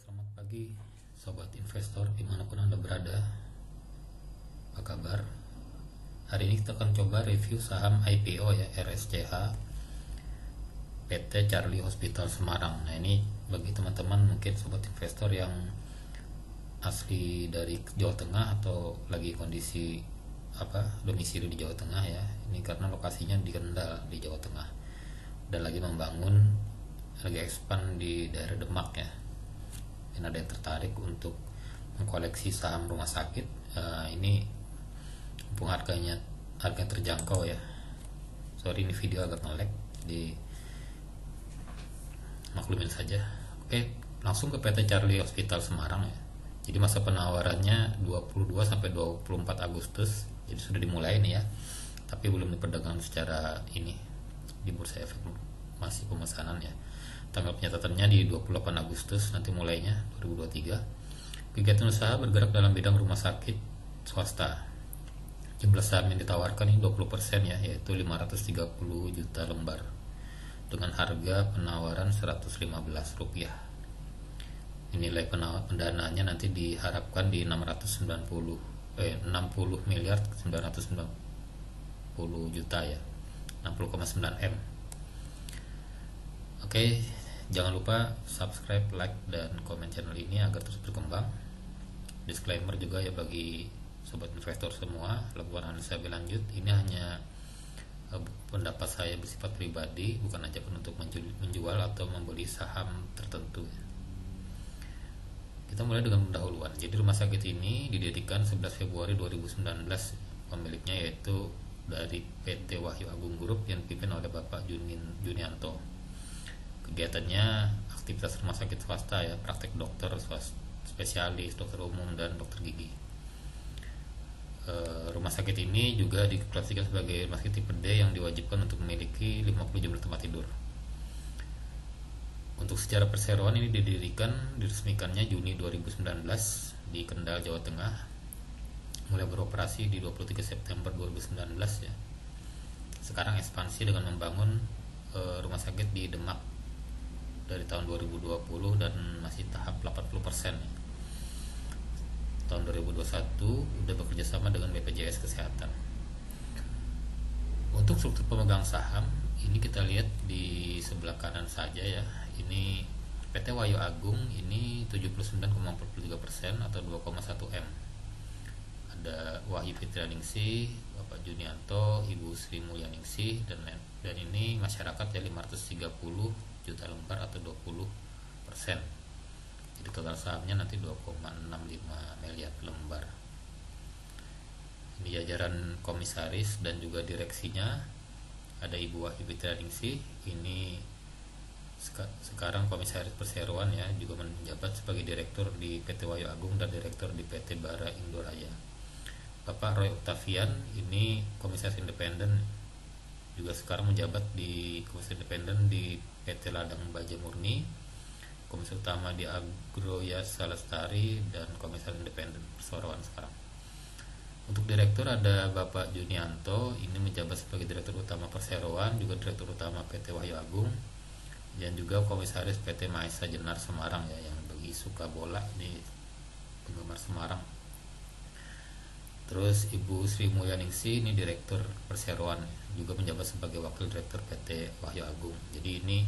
Selamat pagi sobat investor dimanapun Anda berada. Apa kabar? Hari ini kita akan coba review saham IPO ya, RSCH PT Charlie Hospital Semarang. Nah, ini bagi teman-teman mungkin sobat investor yang asli dari Jawa Tengah atau lagi kondisi domisili di Jawa Tengah ya. Ini karena lokasinya di Kendal di Jawa Tengah dan lagi expand di daerah Demak ya. Ada yang tertarik untuk mengkoleksi saham rumah sakit, ini mumpung harga terjangkau ya. Sorry ini video agak nge-lag, di maklumin saja. Oke, langsung ke PT Charlie Hospital Semarang ya. Jadi masa penawarannya 22 sampai 24 Agustus. Jadi sudah dimulai nih ya. Tapi belum diperdagangkan secara ini di Bursa Efek, masih pemesanan ya. Tanggal penyatatannya di 28 Agustus nanti mulainya 2023. Kegiatan usaha bergerak dalam bidang rumah sakit swasta. Jumlah saham yang ditawarkan ini 20% ya, yaitu 530 juta lembar dengan harga penawaran Rp115. Nilai pendanaannya nanti diharapkan di 60 miliar 990 juta ya, 60,9 M. Oke, jangan lupa subscribe, like, dan komen channel ini agar terus berkembang. Disclaimer juga ya bagi sobat investor semua, lakukan analisa lebih lanjut. Ini hanya pendapat saya bersifat pribadi, bukan ajak untuk menjual atau membeli saham tertentu. Kita mulai dengan pendahuluan. Jadi rumah sakit ini didirikan 11 Februari 2019. Pemiliknya yaitu dari PT Wahyu Agung Group yang dipimpin oleh Bapak Junianto. Kegiatannya aktivitas rumah sakit swasta ya, praktek dokter spesialis, dokter umum, dan dokter gigi. Rumah sakit ini juga diklasifikasikan sebagai rumah sakit tipe D yang diwajibkan untuk memiliki 50 jumlah tempat tidur. Untuk secara perseroan ini diresmikannya Juni 2019 di Kendal, Jawa Tengah. Mulai beroperasi di 23 September 2019 ya. Sekarang ekspansi dengan membangun rumah sakit di Demak dari tahun 2020 dan masih tahap 80% ya. Tahun 2021 udah bekerja sama dengan BPJS Kesehatan. Untuk struktur pemegang saham ini kita lihat di sebelah kanan saja ya. Ini PT Wahyu Agung ini 79,43% atau 2,1 M. Ada Wahyu Fitrianingsih, Bapak Junianto, Ibu Sri Mulyaningsih, dan ini masyarakat ya 530 juta lembar atau 20%. Jadi total sahamnya nanti 2,65 miliar lembar. Ini jajaran komisaris dan juga direksinya. Ada Ibu Wahyu Fitrianingsih, ini sekarang komisaris perseroan ya, juga menjabat sebagai direktur di PT Wahyu Agung dan direktur di PT Bara Indoraya. Bapak Roy Octavian ini komisaris independen, juga sekarang menjabat di komisaris independen di PT Ladang Baja Murni, komisaris utama di Agroyasa Lestari, dan komisaris independen perseroan sekarang. Untuk direktur ada Bapak Junianto, ini menjabat sebagai direktur utama perseroan, juga direktur utama PT Wahyu Agung, dan juga komisaris PT Maesa Jenar Semarang ya, yang bagi suka bola di penggemar Semarang. Terus Ibu Sri Mulyaningsih ini direktur perseroan, juga menjabat sebagai wakil direktur PT Wahyu Agung. Jadi ini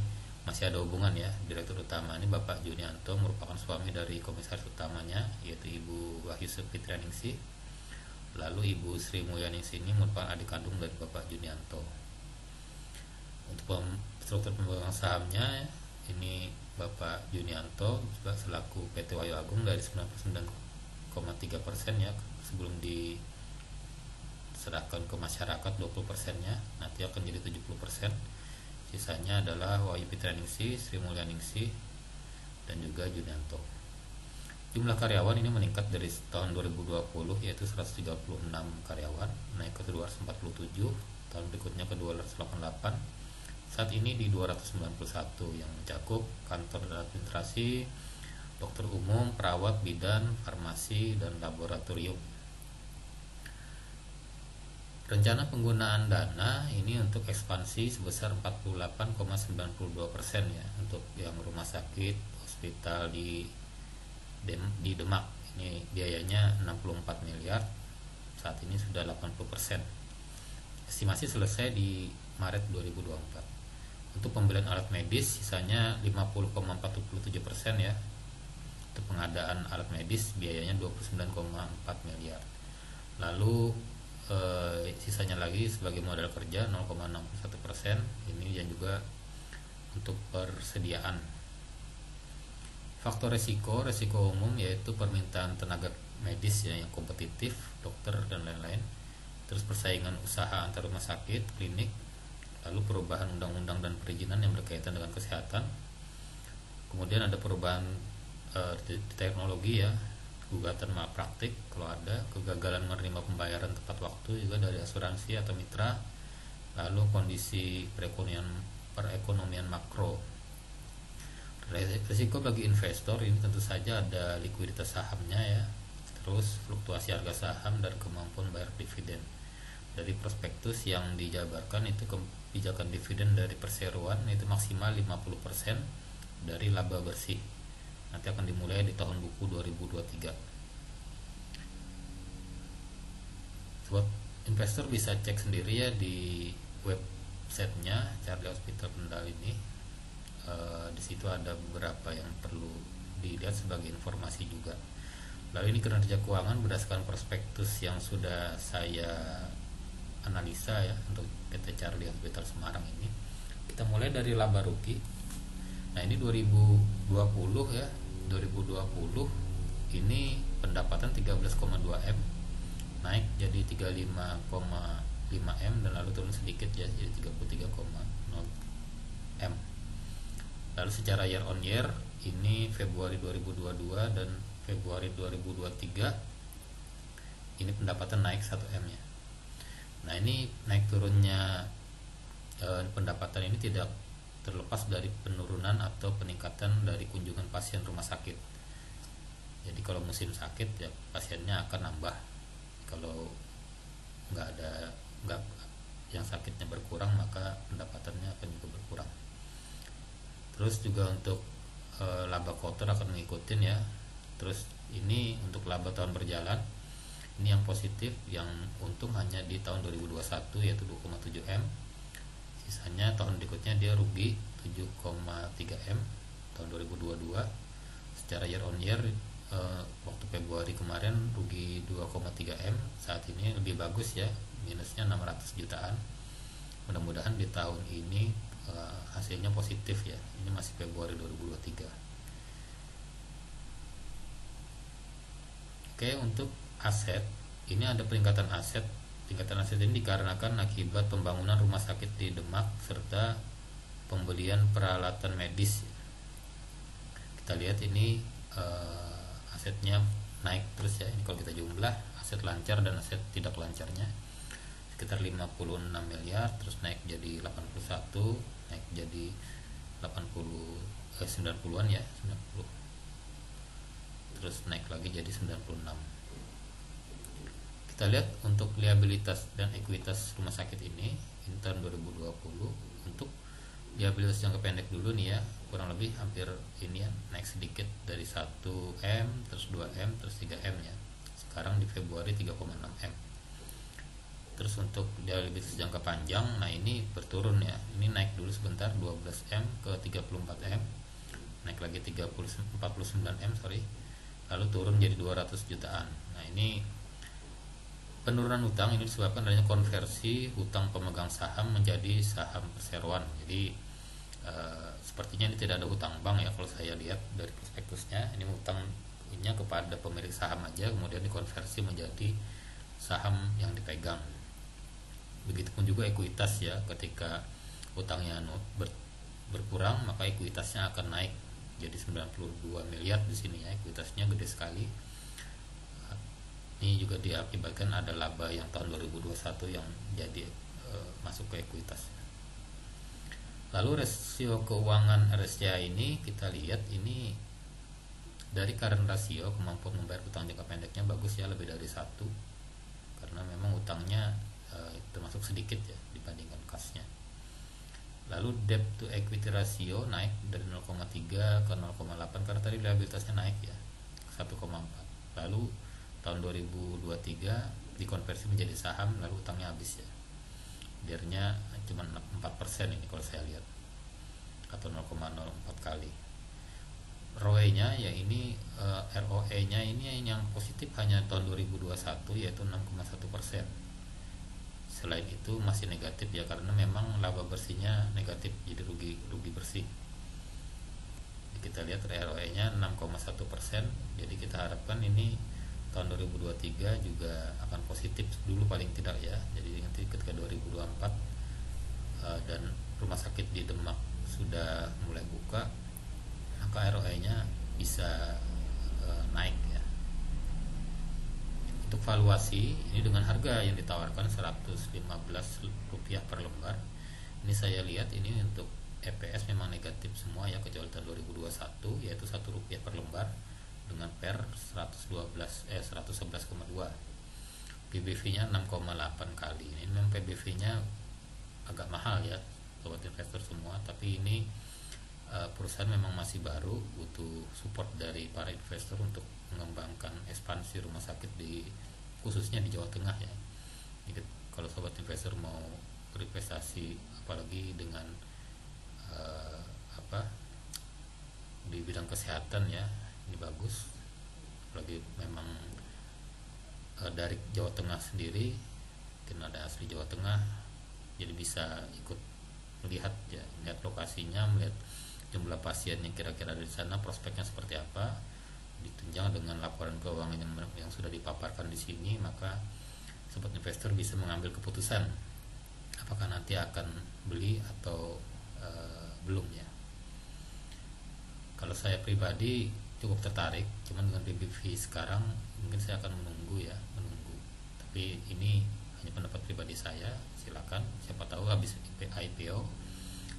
masih ada hubungan ya. Direktur utama ini Bapak Junianto merupakan suami dari komisaris utamanya, yaitu Ibu Wahyu Fitrianingsih. Lalu Ibu Sri Mulyaningsih ini merupakan adik kandung dari Bapak Junianto. Untuk struktur pemegang sahamnya ini Bapak Junianto juga selaku PT Wahyu Agung dari 99,3% ya, sebelum diserahkan ke masyarakat 20%-nya nanti akan jadi 70%. Sisanya adalah Wahyu Fitrianingsih, Sri Mulyaningsih, dan juga Junianto. Jumlah karyawan ini meningkat dari tahun 2020 yaitu 136 karyawan, naik ke 247, tahun berikutnya ke 288. Saat ini di 291 yang mencakup kantor dan administrasi, dokter umum, perawat, bidan, farmasi, dan laboratorium. Rencana penggunaan dana ini untuk ekspansi sebesar 48,92% ya, untuk yang rumah sakit, hospital di di Demak. Ini biayanya 64 miliar, saat ini sudah 80%. Estimasi selesai di Maret 2024. Untuk pembelian alat medis sisanya 50,47% ya. Untuk pengadaan alat medis biayanya 29,4 miliar. Lalu sisanya lagi sebagai modal kerja 0,61%. Ini yang juga untuk persediaan. Faktor resiko umum yaitu permintaan tenaga medis ya, yang kompetitif, dokter dan lain-lain. Terus persaingan usaha antar rumah sakit, klinik, lalu perubahan undang-undang dan perizinan yang berkaitan dengan kesehatan. Kemudian ada perubahan di teknologi ya, gugatan malpraktik kalau ada, kegagalan menerima pembayaran tepat waktu juga dari asuransi atau mitra, lalu kondisi perekonomian makro. Risiko bagi investor ini tentu saja ada likuiditas sahamnya ya, terus fluktuasi harga saham dan kemampuan bayar dividen. Dari prospektus yang dijabarkan itu kebijakan dividen dari perseroan itu maksimal 50% dari laba bersih. Nanti akan dimulai di tahun buku 2023. Buat investor bisa cek sendiri ya di websitenya Charlie Hospital Kendal ini. Di situ ada beberapa yang perlu dilihat sebagai informasi juga. Lalu ini kinerja keuangan berdasarkan prospektus yang sudah saya analisa ya untuk PT Charlie Hospital Semarang ini. Kita mulai dari laba rugi. Nah, ini 2020 ya. 2020 ini pendapatan 13,2 M, naik jadi 35,5 M dan lalu turun sedikit ya jadi 33,0 M. Lalu secara year on year ini Februari 2022 dan Februari 2023 ini pendapatan naik 1 M ya. Nah, ini naik turunnya pendapatan ini tidak terlepas dari penurunan atau peningkatan dari kunjungan pasien rumah sakit. Jadi kalau musim sakit ya pasiennya akan nambah. Kalau nggak yang sakitnya berkurang maka pendapatannya akan juga berkurang. Terus juga untuk laba kotor akan mengikutin ya. Terus ini untuk laba tahun berjalan ini yang positif, yang untung hanya di tahun 2021 yaitu 2,7 M. Sisanya tahun berikutnya dia rugi 7,3 M tahun 2022. Secara year on year waktu Februari kemarin rugi 2,3 M, saat ini lebih bagus ya, minusnya 600 jutaan. Mudah-mudahan di tahun ini hasilnya positif ya. Ini masih Februari 2023. Oke, untuk aset ini ada peningkatan aset. Peningkatan aset ini dikarenakan akibat pembangunan rumah sakit di Demak serta pembelian peralatan medis. Kita lihat ini asetnya naik terus ya. Ini kalau kita jumlah aset lancar dan aset tidak lancarnya sekitar 56 miliar, terus naik jadi 81, naik jadi 90-an ya, 90. Terus naik lagi jadi 96. Kita lihat untuk liabilitas dan ekuitas rumah sakit ini tahun 2020. Untuk liabilitas jangka pendek dulu nih ya, kurang lebih hampir ini ya, naik sedikit dari 1 M, terus 2 M, terus 3 M ya. Sekarang di Februari 3,6 M. Terus untuk liabilitas jangka panjang, nah ini berturun ya. Ini naik dulu sebentar 12 M ke 34 M. Naik lagi 49 M, sorry. Lalu turun jadi 200 jutaan. Nah, ini penurunan hutang ini disebabkan adanya konversi hutang pemegang saham menjadi saham perseroan. Jadi sepertinya ini tidak ada hutang bank ya kalau saya lihat dari prospektusnya. Ini hutangnya kepada pemilik saham aja, kemudian dikonversi menjadi saham yang dipegang. Begitupun juga ekuitas ya, ketika hutangnya berkurang maka ekuitasnya akan naik jadi 92 miliar di sini ya, ekuitasnya gede sekali. Ini juga diakibatkan ada laba yang tahun 2021 yang jadi masuk ke ekuitas. Lalu rasio keuangan RSCA ini kita lihat ini dari current ratio, kemampuan membayar utang jangka pendeknya bagus ya, lebih dari 1, karena memang utangnya termasuk sedikit ya dibandingkan kasnya. Lalu debt to equity ratio naik dari 0,3 ke 0,8 karena tadi liabilitasnya naik ya. 1,4. Lalu tahun 2023 dikonversi menjadi saham, lalu utangnya habis ya. Dirnya cuma 4% ini kalau saya lihat, atau 0,04 kali. ROE-nya ya ini, ROE-nya ini yang positif hanya tahun 2021 yaitu 6,1%. Selain itu masih negatif ya, karena memang laba bersihnya negatif, jadi rugi bersih. Kita lihat ROE-nya 6,1%, jadi kita harapkan ini tahun 2023 juga akan positif dulu paling tidak ya. Jadi nanti ketika 2024 dan rumah sakit di Demak sudah mulai buka, maka ROE-nya bisa naik ya. Untuk valuasi ini dengan harga yang ditawarkan Rp115 per lembar, ini saya lihat ini untuk EPS memang negatif semua ya, kecuali tahun 2021 yaitu Rp1 per lembar dengan PER 111,2. PBV-nya 6,8 kali. Ini memang PBV-nya agak mahal ya buat investor semua, tapi ini perusahaan memang masih baru, butuh support dari para investor untuk mengembangkan ekspansi rumah sakit khususnya di Jawa Tengah ya. Jadi kalau sobat investor mau berinvestasi apalagi dengan di bidang kesehatan ya, ini bagus. Apalagi memang dari Jawa Tengah sendiri, mungkin ada asli Jawa Tengah, jadi bisa ikut melihat ya, melihat lokasinya, melihat jumlah pasien yang kira-kira dari sana, prospeknya seperti apa, ditunjang dengan laporan keuangan yang sudah dipaparkan di sini, maka sobat investor bisa mengambil keputusan apakah nanti akan beli atau belum ya. Kalau saya pribadi cukup tertarik, cuman dengan PBV sekarang mungkin saya akan menunggu. Tapi ini hanya pendapat pribadi saya, silakan. Siapa tahu habis IPO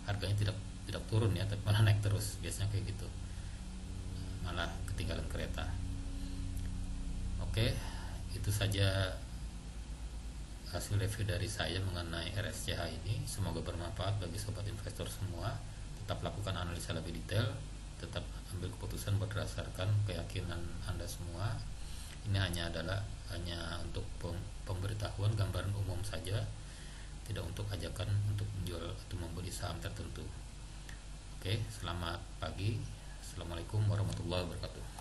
harganya tidak turun ya, tapi malah naik terus. Biasanya kayak gitu, malah ketinggalan kereta. Oke, itu saja hasil review dari saya mengenai RSCH ini. Semoga bermanfaat bagi sobat investor semua. Tetap lakukan analisa lebih detail, tetap ambil keputusan berdasarkan keyakinan Anda semua. Ini hanya untuk pemberitahuan, gambaran umum saja, tidak untuk ajakan untuk menjual atau membeli saham tertentu. Oke, selamat pagi. Assalamualaikum warahmatullahi wabarakatuh.